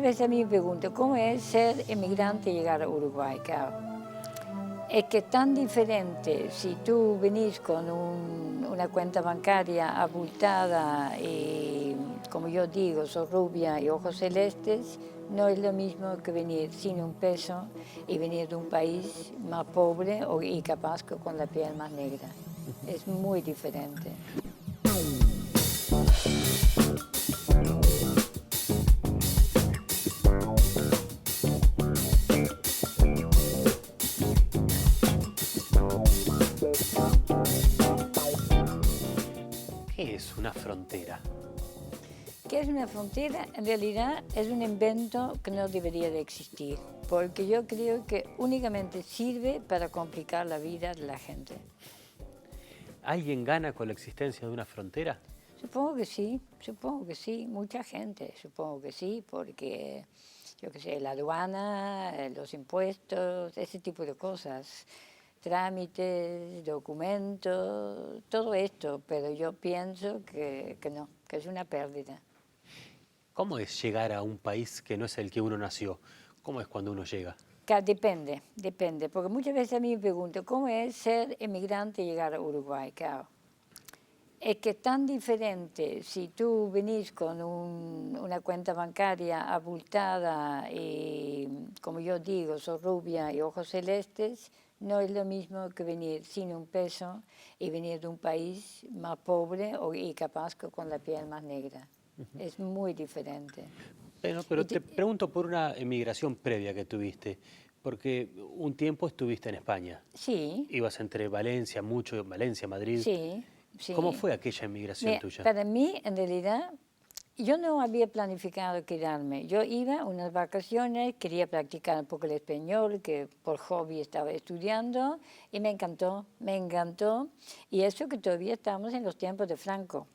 muchas veces a mí me pregunto, ¿cómo es ser emigrante y llegar a Uruguay? Claro. Es que es tan diferente si tú venís con una cuenta bancaria abultada y, como yo digo, sos rubia y ojos celestes, no es lo mismo que venir sin un peso y venir de un país más pobre y capaz que con la piel más negra. Es muy diferente. ¿Qué es una frontera? ¿Qué es una frontera? En realidad es un invento que no debería de existir, porque yo creo que únicamente sirve para complicar la vida de la gente. ¿Alguien gana con la existencia de una frontera? Supongo que sí, mucha gente, supongo que sí, porque, yo qué sé, la aduana, los impuestos, ese tipo de cosas, trámites, documentos, todo esto, pero yo pienso que no, que es una pérdida. ¿Cómo es llegar a un país que no es el que uno nació? ¿Cómo es cuando uno llega? Depende, porque muchas veces a mí me pregunto, ¿cómo es ser emigrante y llegar a Uruguay? Claro. Es que es tan diferente si tú venís con una cuenta bancaria abultada y, como yo digo, sos rubia y ojos celestes, no es lo mismo que venir sin un peso y venir de un país más pobre y capaz que con la piel más negra. Es muy diferente. Pero te pregunto por una emigración previa que tuviste, porque un tiempo estuviste en España. Sí, Ibas entre Valencia, Valencia, Madrid. sí, ¿Cómo sí. fue aquella emigración Mira, tuya? para mí, en realidad, yo no había planificado quedarme. Yo iba unas vacaciones, quería practicar un poco el español, que por hobby estaba estudiando, y me encantó, me encantó. Y eso que todavía estamos en los tiempos de Franco.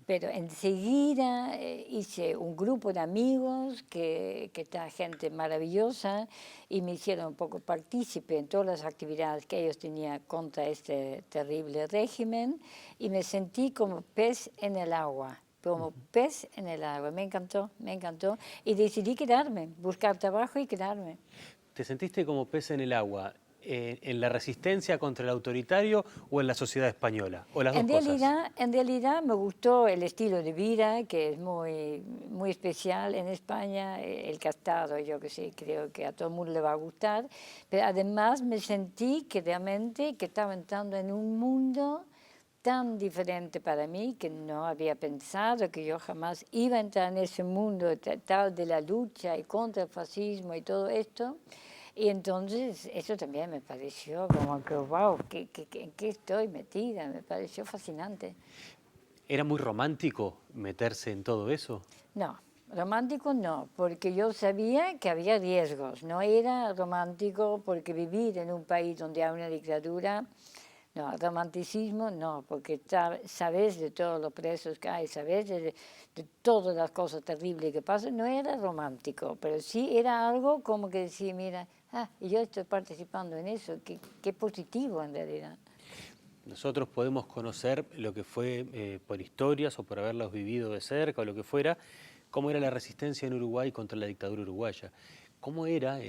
Pero enseguida hice un grupo de amigos, que está gente maravillosa, y me hicieron un poco partícipe en todas las actividades que ellos tenían contra este terrible régimen, y me sentí como pez en el agua. Como pez en el agua, me encantó, y decidí quedarme, buscar trabajo y quedarme. ¿Te sentiste como pez en el agua en la resistencia contra el autoritario o en la sociedad española? ¿O las dos cosas? En realidad me gustó el estilo de vida, que es muy especial en España, el castado, yo que sé, creo que a todo el mundo le va a gustar, pero además me sentí que realmente que estaba entrando en un mundo tan diferente para mí, que no había pensado que yo jamás iba a entrar en ese mundo tal de la lucha y contra el fascismo y todo esto. Y entonces eso también me pareció como que, wow, ¿en qué estoy metida? Me pareció fascinante. ¿Era muy romántico meterse en todo eso? No, romántico no, porque yo sabía que había riesgos. No era romántico porque vivir en un país donde hay una dictadura, no, romanticismo no, porque sabes de todos los presos que hay, sabes de todas las cosas terribles que pasan. No era romántico, pero sí era algo como que decía, mira, y yo estoy participando en eso, qué positivo en realidad. Nosotros podemos conocer lo que fue por historias o por haberlos vivido de cerca o lo que fuera, cómo era la resistencia en Uruguay contra la dictadura uruguaya. ¿Cómo era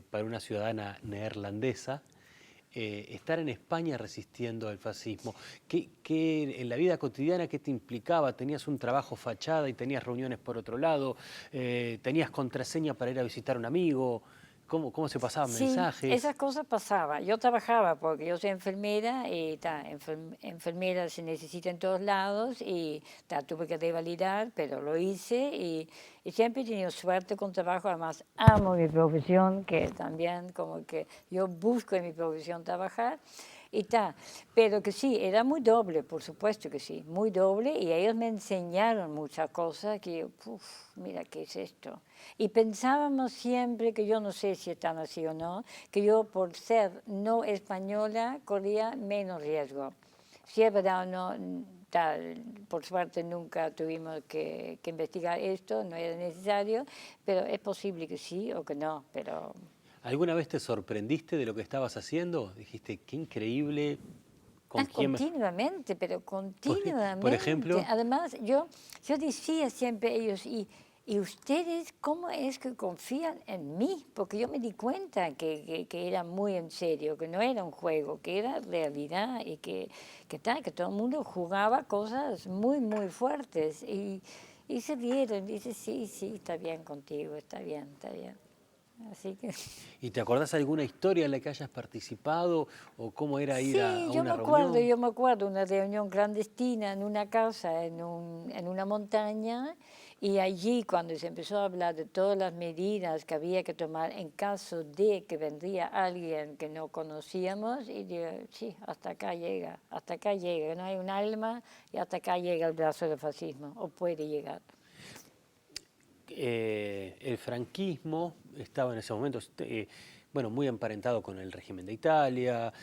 para una ciudadana neerlandesa estar en España resistiendo al fascismo? ¿Qué en la vida cotidiana qué te implicaba? ¿Tenías un trabajo fachada y tenías reuniones por otro lado? ¿Tenías contraseña para ir a visitar a un amigo? ¿Cómo se pasaban Sí, esas mensajes? cosas pasaban. Yo trabajaba porque yo soy enfermera y enfermera se necesita en todos lados y tuve que revalidar, pero lo hice y siempre he tenido suerte con trabajo. Además, amo mi profesión, que también como que yo busco en mi profesión trabajar y tal. Pero que sí, era muy doble, por supuesto que sí, muy doble, y ellos me enseñaron muchas cosas que yo, mira, ¿qué es esto? Y pensábamos siempre, que yo no sé si es tan así o no, que yo por ser no española corría menos riesgo. Si es verdad o no, por suerte nunca tuvimos que investigar esto, no era necesario, pero es posible que sí o que no, pero... ¿Alguna vez te sorprendiste de lo que estabas haciendo? Dijiste, qué increíble, ¿con quién me... Continuamente, pero Por continuamente. ejemplo, Además, yo decía siempre a ellos, ¿y ustedes cómo es que confían en mí? Porque yo me di cuenta que era muy en serio, que no era un juego, que era realidad y que todo el mundo jugaba cosas muy, muy fuertes. Y se vieron, dice, sí, sí, está bien contigo, está bien, está bien. Así que... ¿Y te acordás alguna historia en la que hayas participado o cómo era ir Sí, a una reunión? yo me acuerdo una reunión clandestina en una casa, en una montaña, y allí cuando se empezó a hablar de todas las medidas que había que tomar en caso de que vendría alguien que no conocíamos, y digo, sí, hasta acá llega, no hay un alma y hasta acá llega el brazo del fascismo, o puede llegar. El franquismo estaba en ese momento, bueno, muy emparentado con el régimen de Italia,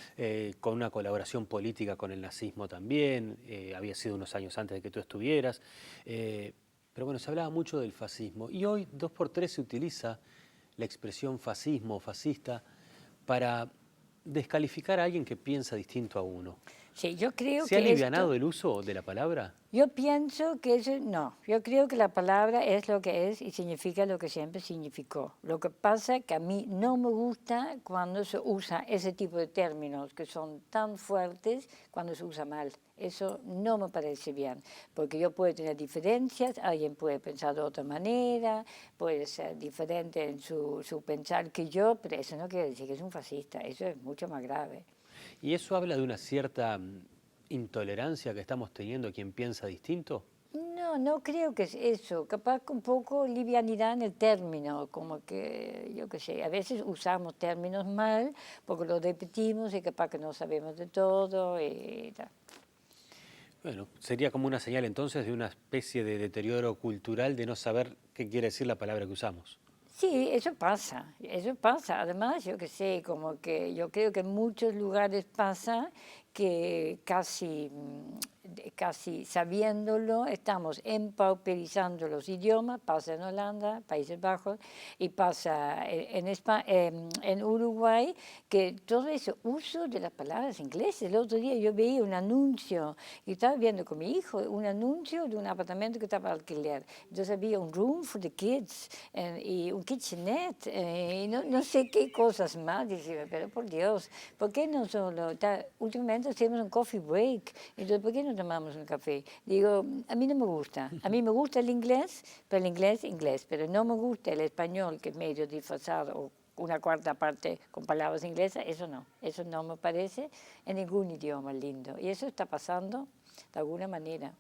con una colaboración política con el nazismo también, había sido unos años antes de que tú estuvieras, pero bueno, se hablaba mucho del fascismo y hoy 2x3 se utiliza la expresión fascismo o fascista para descalificar a alguien que piensa distinto a uno. Sí, yo creo ¿Se ha que esto... alivianado el uso de la palabra? Yo pienso que eso, no, yo creo que la palabra es lo que es y significa lo que siempre significó. Lo que pasa es que a mí no me gusta cuando se usa ese tipo de términos que son tan fuertes cuando se usa mal. Eso no me parece bien, porque yo puedo tener diferencias, alguien puede pensar de otra manera, puede ser diferente en su pensar que yo, pero eso no quiere decir que es un fascista, eso es mucho más grave. ¿Y eso habla de una cierta intolerancia que estamos teniendo quien piensa distinto? No, no creo que es eso, capaz que un poco livianidad en el término, como que, yo qué sé, a veces usamos términos mal porque los repetimos y capaz que no sabemos de todo y tal. Bueno, sería como una señal entonces de una especie de deterioro cultural de no saber qué quiere decir la palabra que usamos. Sí, eso pasa, eso pasa. Además, yo qué sé, como que yo creo que en muchos lugares pasa que casi, casi sabiéndolo estamos empauperizando los idiomas, pasa en Holanda, Países Bajos, y pasa en Uruguay, que todo ese uso de las palabras inglesas. El otro día yo veía un anuncio, y estaba viendo con mi hijo, un anuncio de un apartamento que estaba al alquiler. Entonces había un room for the kids y un kitchenette, y no sé qué cosas más. Dije, pero por Dios, ¿por qué no solo? Últimamente hacemos un coffee break, entonces ¿por qué no tomamos un café? Digo, a mí no me gusta. A mí me gusta el inglés, pero el inglés, pero no me gusta el español, que es medio disfrazado, o una cuarta parte con palabras inglesas, eso no me parece en ningún idioma lindo. Y eso está pasando de alguna manera.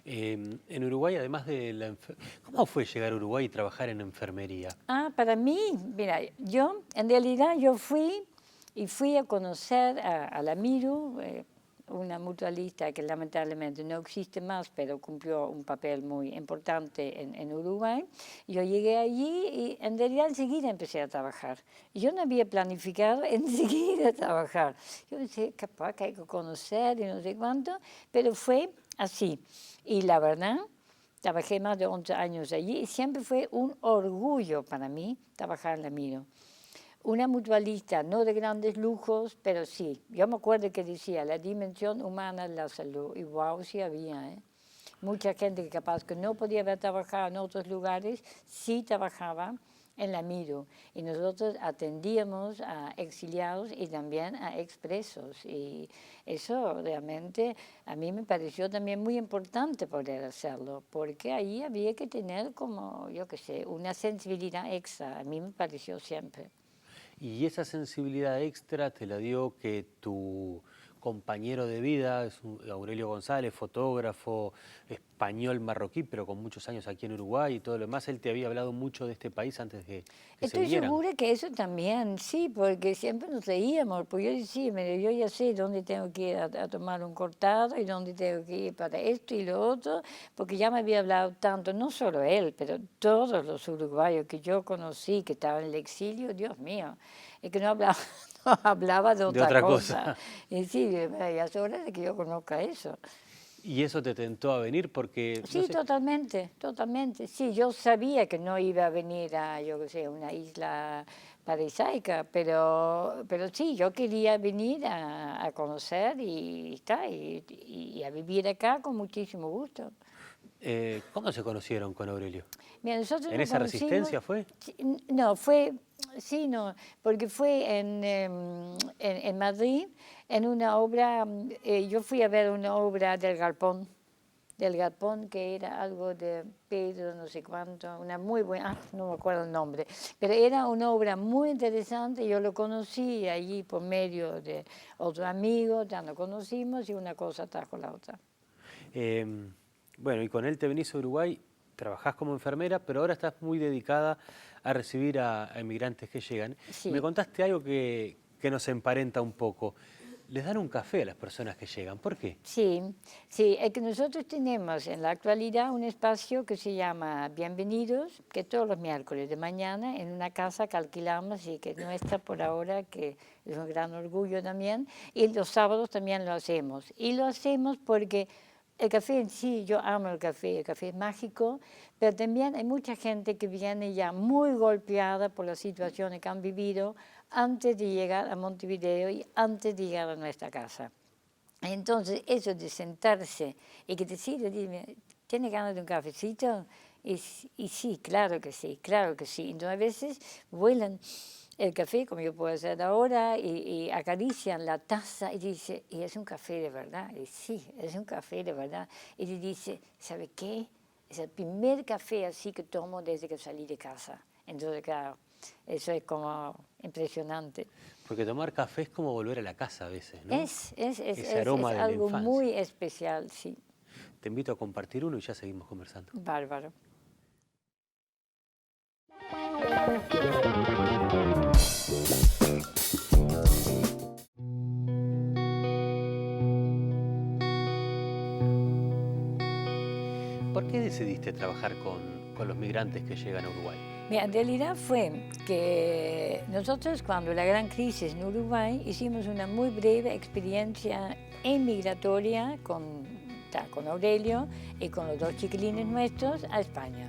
En Uruguay, además de ¿cómo fue llegar a Uruguay y trabajar en enfermería? Ah, para mí, mira, yo en realidad yo fui a conocer a la Miru, una mutualista que lamentablemente no existe más, pero cumplió un papel muy importante en Uruguay. Yo llegué allí y en realidad enseguida empecé a trabajar. Yo no había planificado enseguida trabajar. Yo pensé, capaz que hay que conocer y no sé cuánto, pero fue así. Y la verdad... Trabajé más de 11 años allí y siempre fue un orgullo para mí trabajar en la Miro. Una mutualista, no de grandes lujos, pero sí. Yo me acuerdo que decía la dimensión humana de la salud. Y wow, sí había, ¿eh? Mucha gente que capaz que no podía haber trabajado en otros lugares, sí trabajaba en la Miro. Y nosotros atendíamos a exiliados y también a expresos. Y eso realmente a mí me pareció también muy importante poder hacerlo, porque ahí había que tener como, yo qué sé, una sensibilidad extra. A mí me pareció siempre. Y esa sensibilidad extra te la dio que tu compañero de vida, Aurelio González, fotógrafo español marroquí, pero con muchos años aquí en Uruguay y todo lo demás, él te había hablado mucho de este país antes de que se Estoy vinieran. segura que eso también, sí, porque siempre nos reíamos, porque yo decía, mire, yo ya sé dónde tengo que ir a tomar un cortado y dónde tengo que ir para esto y lo otro, porque ya me había hablado tanto, no solo él, pero todos los uruguayos que yo conocí, que estaban en el exilio, Dios mío, es que no hablaba, no hablaba de De otra otra cosa. cosa. Y sí, ya es hora de que yo conozca eso. Y eso te tentó a venir porque, no Sí, sé, totalmente, totalmente. Sí, yo sabía que no iba a venir a, yo qué sé, una isla paradisaica, pero sí, yo quería venir a conocer y a vivir acá con muchísimo gusto. ¿Cómo se conocieron con Aurelio? Mira, nosotros ¿En nos esa conocimos, resistencia fue? sí, no, fue, sí, no, porque fue en Madrid, en una obra, yo fui a ver una obra del Galpón, que era algo de Pedro, no sé cuánto, una muy buena, no me acuerdo el nombre, pero era una obra muy interesante, yo lo conocí allí por medio de otro amigo, ya nos conocimos y una cosa trajo la otra. Bueno, y con él te venís a Uruguay, trabajás como enfermera, pero ahora estás muy dedicada a recibir a inmigrantes que llegan. Y me Sí. contaste algo que nos emparenta un poco. Les dan un café a las personas que llegan. ¿Por qué? Sí, sí, es que nosotros tenemos en la actualidad un espacio que se llama Bienvenidos, que todos los miércoles de mañana en una casa que alquilamos y que es nuestra por ahora, que es un gran orgullo también, y los sábados también lo hacemos. Y lo hacemos porque el café en sí, yo amo el café es mágico, pero también hay mucha gente que viene ya muy golpeada por las situaciones que han vivido antes de llegar a Montevideo y antes de llegar a nuestra casa. Entonces, eso de sentarse y que te sirve, dime, ¿tienes ganas de un cafecito? Y sí, claro que sí, claro que sí. Entonces, a veces vuelan el café, como yo puedo hacer ahora, y acarician la taza y dice, y es un café de verdad. Y sí, es un café de verdad. Y te dice, ¿sabe qué? Es el primer café así que tomo desde que salí de casa. Entonces, claro, eso es como impresionante. Porque tomar café es como volver a la casa a veces, ¿no? Ese Es aroma de la algo infancia. muy especial, sí. Te invito a compartir uno y ya seguimos conversando. Bárbaro. ¿Por qué decidiste trabajar con los migrantes que llegan a Uruguay? Mira, en realidad fue que nosotros cuando la gran crisis en Uruguay hicimos una muy breve experiencia emigratoria con Aurelio y con los dos chiquilines nuestros a España.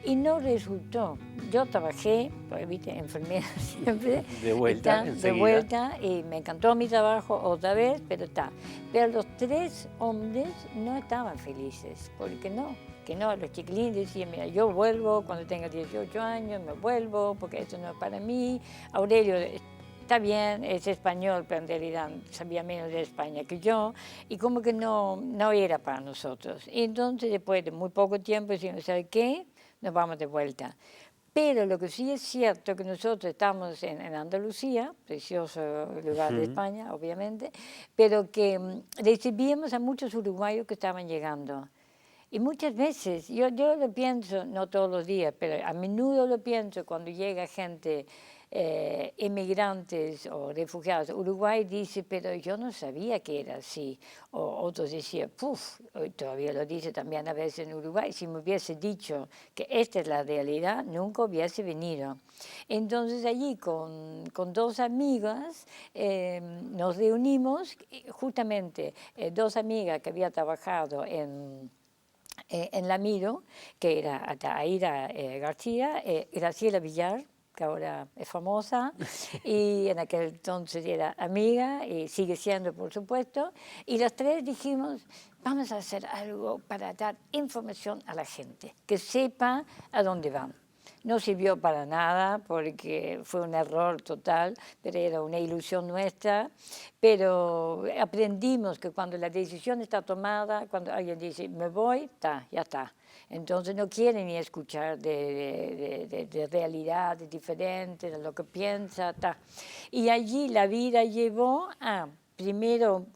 Y no resultó. Yo trabajé, pues, viste, enfermera siempre. De vuelta, De enseguida. vuelta, y me encantó mi trabajo otra vez, pero está. Pero los tres hombres no estaban felices, porque no, que no, los chiquilines decían, mira, yo vuelvo cuando tenga 18 años, me vuelvo, porque esto no es para mí. Aurelio está bien, es español, pero en realidad sabía menos de España que yo, y como que no era para nosotros. Y entonces, después de muy poco tiempo, decimos, ¿sabe qué? Nos vamos de vuelta. Pero lo que sí es cierto que nosotros estamos en Andalucía, precioso lugar de España, obviamente, pero que recibíamos a muchos uruguayos que estaban llegando. Y muchas veces, yo lo pienso, no todos los días, pero a menudo lo pienso cuando llega gente, inmigrantes o refugiados. Uruguay dice, pero yo no sabía que era así. O otros decían, puf, todavía lo dice también a veces en Uruguay, si me hubiese dicho que esta es la realidad, nunca hubiese venido. Entonces allí con dos amigas nos reunimos, justamente dos amigas que había trabajado en La Miro, que era Aida García, Graciela Villar, que ahora es famosa, y en aquel entonces era amiga, y sigue siendo, por supuesto, y las tres dijimos, vamos a hacer algo para dar información a la gente, que sepa a dónde van. No sirvió para nada porque fue un error total, pero era una ilusión nuestra. Pero aprendimos que cuando la decisión está tomada, cuando alguien dice, me voy, ya está. Entonces no quieren ni escuchar de realidades diferentes, de lo que piensa, ta. Y allí la vida llevó a, primero,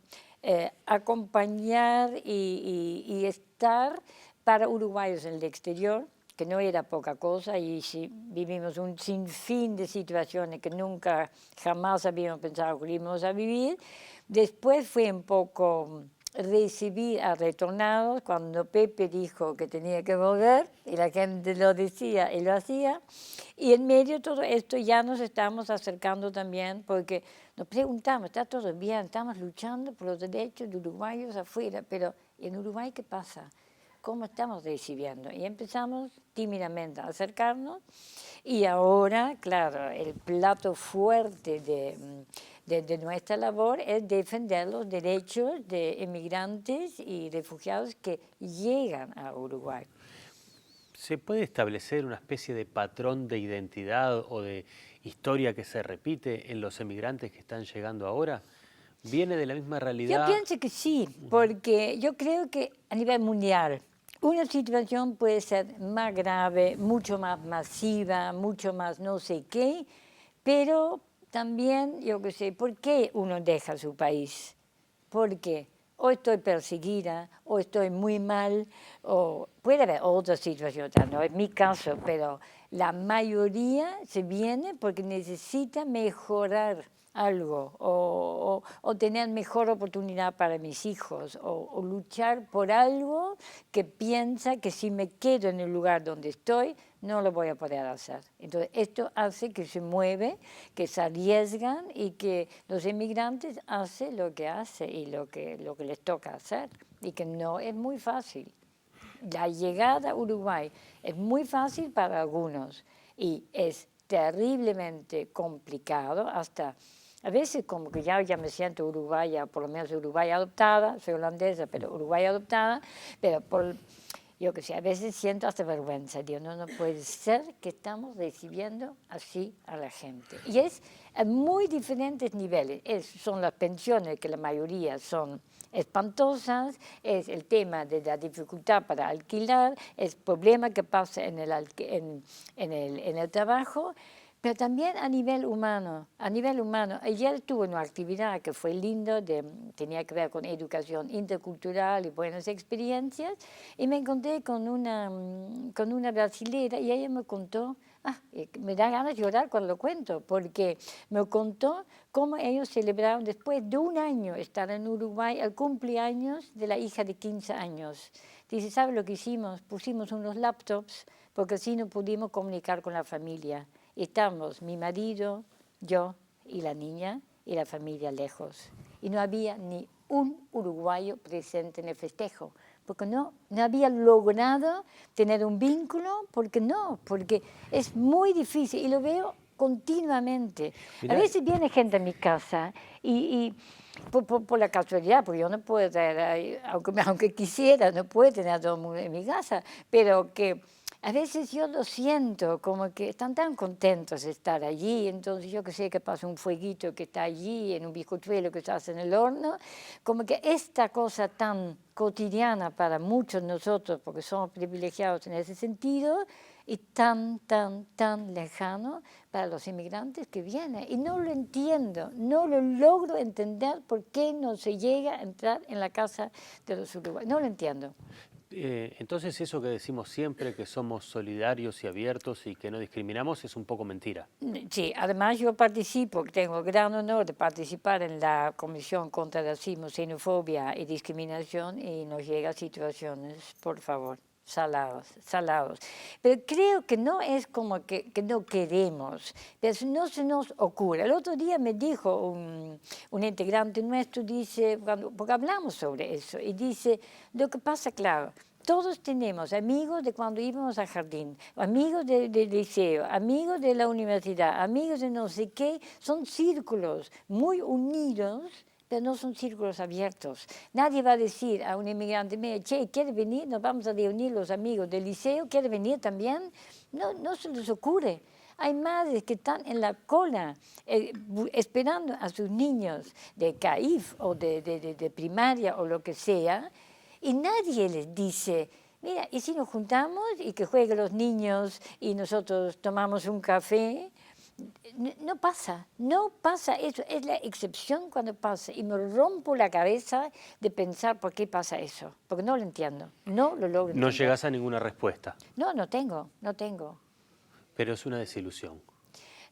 acompañar y estar para uruguayos en el exterior, que no era poca cosa, y si vivimos un sinfín de situaciones que nunca, jamás habíamos pensado que íbamos a vivir. Después fue un poco recibir a retornados cuando Pepe dijo que tenía que volver, y la gente lo decía y lo hacía, y en medio de todo esto ya nos estamos acercando también, porque nos preguntamos, ¿está todo bien? Estamos luchando por los derechos de uruguayos afuera, pero ¿en Uruguay qué pasa? cómo estamos recibiendo. Y empezamos tímidamente a acercarnos y ahora, claro, el plato fuerte de nuestra labor es defender los derechos de inmigrantes y refugiados que llegan a Uruguay. ¿Se puede establecer una especie de patrón de identidad o de historia que se repite en los emigrantes que están llegando ahora? ¿Viene de la misma Yo realidad? pienso que sí, porque yo creo que a nivel mundial una situación puede ser más grave, mucho más masiva, mucho más no sé qué, pero también, yo qué sé, ¿por qué uno deja su país? Porque o estoy perseguida, o estoy muy mal, o puede haber otras situaciones, no es mi caso, pero la mayoría se viene porque necesita mejorar algo o tener mejor oportunidad para mis hijos o luchar por algo que piensa que si me quedo en el lugar donde estoy no lo voy a poder hacer. Entonces esto hace que se mueve, que se arriesgan y que los inmigrantes hacen lo que hacen y lo que les toca hacer y que no es muy fácil. La llegada a Uruguay es muy fácil para algunos y es terriblemente complicado, hasta a veces como que ya me siento uruguaya, por lo menos uruguaya adoptada, soy holandesa, pero uruguaya adoptada, pero yo que sé, a veces siento hasta vergüenza, digo, no puede ser que estamos recibiendo así a la gente. Y es a muy diferentes niveles, son las pensiones que la mayoría son espantosas, es el tema de la dificultad para alquilar, es problema que pasa en el trabajo, pero también a nivel humano. Ayer tuve una actividad que fue lindo, tenía que ver con educación intercultural y buenas experiencias, y me encontré con una brasilera y ella me contó, me da ganas de llorar cuando lo cuento, porque me contó cómo ellos celebraron después de un año estar en Uruguay el cumpleaños de la hija de 15 años. Dice, ¿sabe lo que hicimos? Pusimos unos laptops porque así no pudimos comunicar con la familia. Estamos mi marido, yo y la niña y la familia lejos. Y no había ni un uruguayo presente en el festejo, porque no había logrado tener un vínculo, porque es muy difícil y lo veo continuamente. Mirá, A veces viene gente a mi casa y por la casualidad, porque yo no puedo traer, aunque quisiera, no puedo tener a todo el mundo en mi casa, pero que a veces yo lo siento, como que están tan contentos de estar allí, entonces yo que sé que pasa un fueguito que está allí, en un bizcochuelo que se hace en el horno, como que esta cosa tan cotidiana para muchos de nosotros, porque somos privilegiados en ese sentido, y tan lejano para los inmigrantes que vienen. Y no lo entiendo, no lo logro entender por qué no se llega a entrar en la casa de los uruguayos. No lo entiendo. entonces eso que decimos siempre, que somos solidarios y abiertos y que no discriminamos, es un poco mentira. Sí, además yo participo, tengo el gran honor de participar en la Comisión contra Racismo, Xenofobia y Discriminación y nos llega a situaciones, por favor, salados. Pero creo que no es como que no queremos, pero no se nos ocurre. El otro día me dijo un integrante nuestro, dice, porque hablamos sobre eso, y dice, lo que pasa, claro, todos tenemos amigos de cuando íbamos al jardín, amigos del liceo, amigos de la universidad, amigos de no sé qué, son círculos muy unidos, pero no son círculos abiertos. Nadie va a decir a un inmigrante, che, ¿quiere venir? Nos vamos a reunir los amigos del liceo, ¿quiere venir también? No se les ocurre. Hay madres que están en la cola esperando a sus niños de CAIF o de primaria o lo que sea, y nadie les dice, mira, ¿y si nos juntamos y que jueguen los niños y nosotros tomamos un café? No pasa eso, es la excepción cuando pasa. Y me rompo la cabeza de pensar por qué pasa eso, porque no lo entiendo, no lo logro entender. No llegás a ninguna respuesta, No tengo. pero es una desilusión.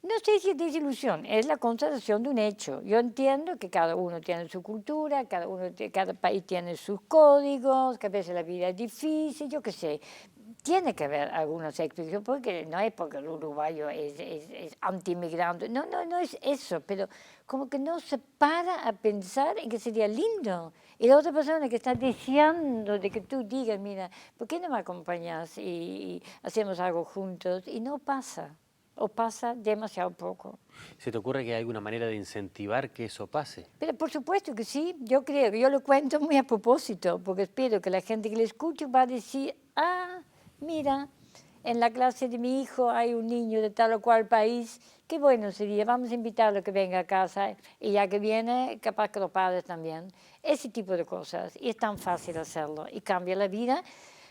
No sé si es desilusión, es la constatación de un hecho. Yo entiendo que cada uno tiene su cultura, cada país tiene sus códigos, que a veces la vida es difícil, yo qué sé. Tiene que haber algunas explicaciones, porque no es porque el uruguayo es anti-inmigrante, no es eso, pero como que no se para a pensar en que sería lindo Y la otra persona que está deseando de que tú digas, mira, ¿por qué no me acompañas y hacemos algo juntos? Y no pasa, o pasa demasiado poco. ¿Se te ocurre que hay alguna manera de incentivar que eso pase? Pero por supuesto que sí, yo creo que yo lo cuento muy a propósito, porque espero que la gente que le escuche va a decir, ah, mira, en la clase de mi hijo hay un niño de tal o cual país, qué bueno sería, vamos a invitarlo a que venga a casa y ya que viene, capaz que los padres también. Ese tipo de cosas, y es tan fácil hacerlo y cambia la vida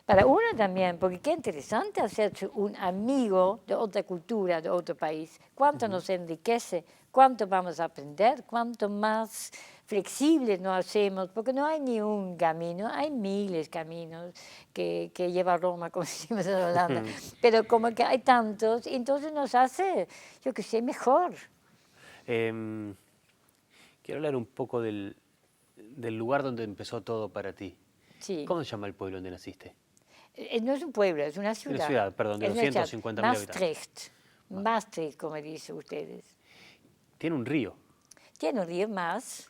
para uno también, porque qué interesante hacerse un amigo de otra cultura, de otro país. Cuánto nos enriquece, cuánto vamos a aprender, cuánto más flexibles nos hacemos, porque no hay ni un camino, hay miles de caminos que lleva a Roma, como decimos en Holanda, pero como que hay tantos, y entonces nos hace, yo qué sé, mejor. Quiero hablar un poco del lugar donde empezó todo para ti. Sí. ¿Cómo se llama el pueblo donde naciste? No es un pueblo, es una ciudad. Una ciudad, perdón, de Es una ciudad. 250.000 habitantes. Maastricht. Maastricht, como dicen ustedes. Tiene un río. Tiene un río más.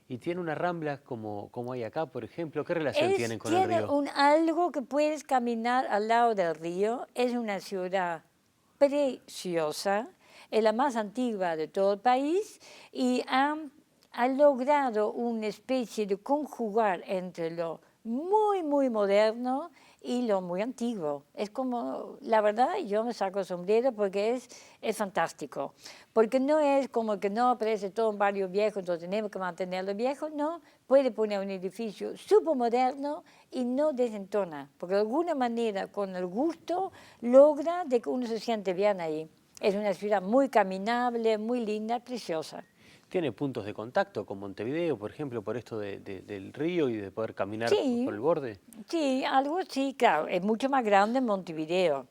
Y tiene una rambla como hay acá, por ejemplo. ¿Qué relación tienen con el río? Tiene algo que puedes caminar al lado del río. Es una ciudad preciosa. Es la más antigua de todo el país y ha logrado una especie de conjugar entre lo muy, muy moderno y lo muy antiguo. Es como, la verdad, yo me saco el sombrero porque es fantástico. Porque no es como que no aparece todo un barrio viejo, entonces tenemos que mantenerlo viejo. No, puede poner un edificio súper moderno y no desentona. Porque de alguna manera, con el gusto, logra de que uno se siente bien ahí. Es una ciudad muy caminable, muy linda, preciosa. ¿Tiene puntos de contacto con Montevideo, por ejemplo, por esto del río y de poder caminar por el borde? Sí, algo sí, claro. Es mucho más grande Montevideo,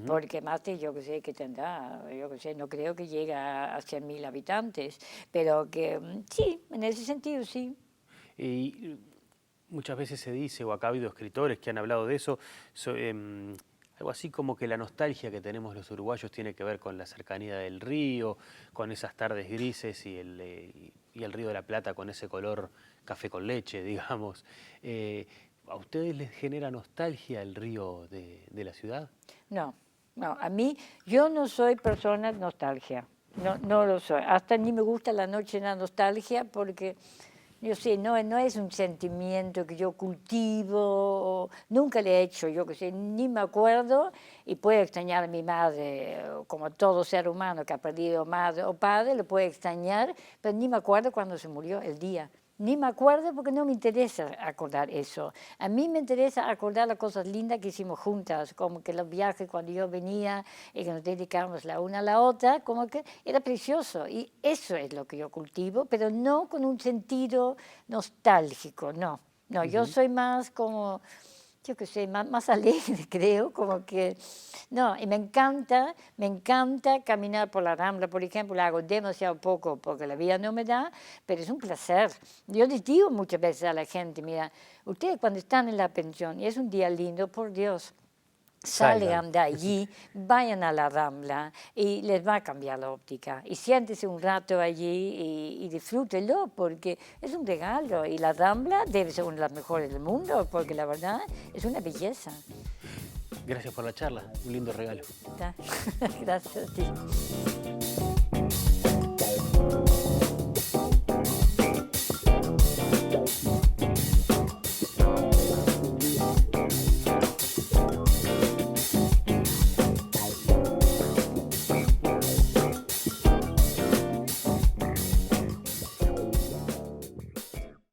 porque Maastricht yo que sé que tendrá, yo que sé, no creo que llegue a 100.000 habitantes, pero que sí, en ese sentido sí. Y muchas veces se dice, o acá ha habido escritores que han hablado de eso, algo así como que la nostalgia que tenemos los uruguayos tiene que ver con la cercanía del río, con esas tardes grises y el Río de la Plata con ese color café con leche, digamos. ¿A ustedes les genera nostalgia el río de la ciudad? No, a mí, yo no soy persona de nostalgia, no lo soy. Hasta ni me gusta la noche en la nostalgia porque... Yo sé, no es un sentimiento que yo cultivo, nunca le he hecho, yo que sé, ni me acuerdo, y puedo extrañar a mi madre, como todo ser humano que ha perdido madre o padre, lo puede extrañar, pero ni me acuerdo cuando se murió, el día. Ni me acuerdo porque no me interesa acordar eso. A mí me interesa acordar las cosas lindas que hicimos juntas, como que los viajes cuando yo venía y que nos dedicábamos la una a la otra, como que era precioso. Y eso es lo que yo cultivo, pero no con un sentido nostálgico, no. No, yo soy más como, yo qué sé, más alegre, creo, como que, no, y me encanta caminar por la Rambla, por ejemplo, lo hago demasiado poco porque la vida no me da, pero es un placer. Yo les digo muchas veces a la gente, mira, ustedes cuando están en la pensión y es un día lindo, por Dios, salgan de allí, vayan a la Rambla y les va a cambiar la óptica. Y siéntese un rato allí y disfrútenlo porque es un regalo. Y la Rambla debe ser una de las mejores del mundo porque la verdad es una belleza. Gracias por la charla, un lindo regalo. Gracias a ti.